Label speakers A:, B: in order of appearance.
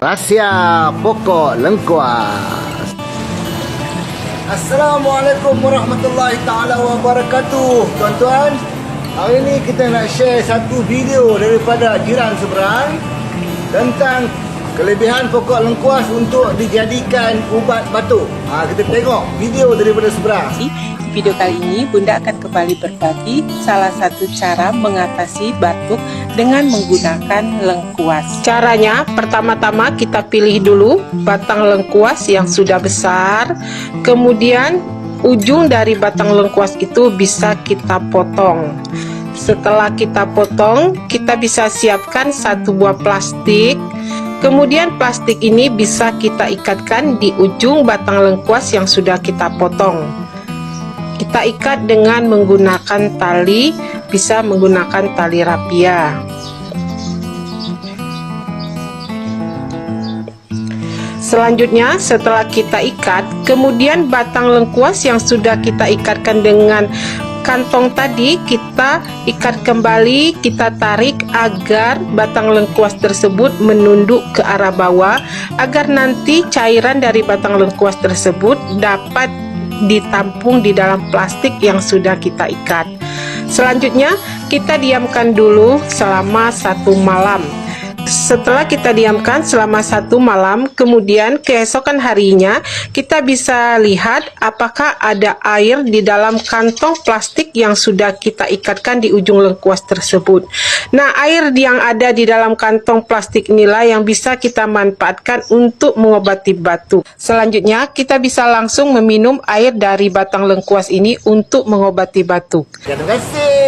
A: Rahsia pokok lengkuas. Assalamualaikum warahmatullahi ta'ala wabarakatuh. Tuan-tuan, hari ini kita nak share satu video daripada jiran seberang tentang kelebihan pokok lengkuas untuk dijadikan ubat batuk. Kita tengok video daripada seberang.
B: Di video kali ini Bunda akan kembali berbagi salah satu cara mengatasi batuk dengan menggunakan lengkuas. Caranya, pertama-tama kita pilih dulu batang lengkuas yang sudah besar. Kemudian ujung dari batang lengkuas itu bisa kita potong. Setelah kita potong, kita bisa siapkan satu buah plastik. Kemudian plastik ini bisa kita ikatkan di ujung batang lengkuas yang sudah kita potong. Kita ikat dengan menggunakan tali, bisa menggunakan tali rapia. Selanjutnya, setelah kita ikat, kemudian batang lengkuas yang sudah kita ikatkan dengan kantong tadi kita ikat kembali, kita tarik agar batang lengkuas tersebut menunduk ke arah bawah, agar nanti cairan dari batang lengkuas tersebut dapat ditampung di dalam plastik yang sudah kita ikat. Selanjutnya kita diamkan dulu selama 1 malam. Setelah kita diamkan selama 1 malam, kemudian keesokan harinya kita bisa lihat apakah ada air di dalam kantong plastik yang sudah kita ikatkan di ujung lengkuas tersebut. Nah, air yang ada di dalam kantong plastik inilah yang bisa kita manfaatkan untuk mengobati batuk. Selanjutnya kita bisa langsung meminum air dari batang lengkuas ini untuk mengobati batuk.
A: Terima kasih.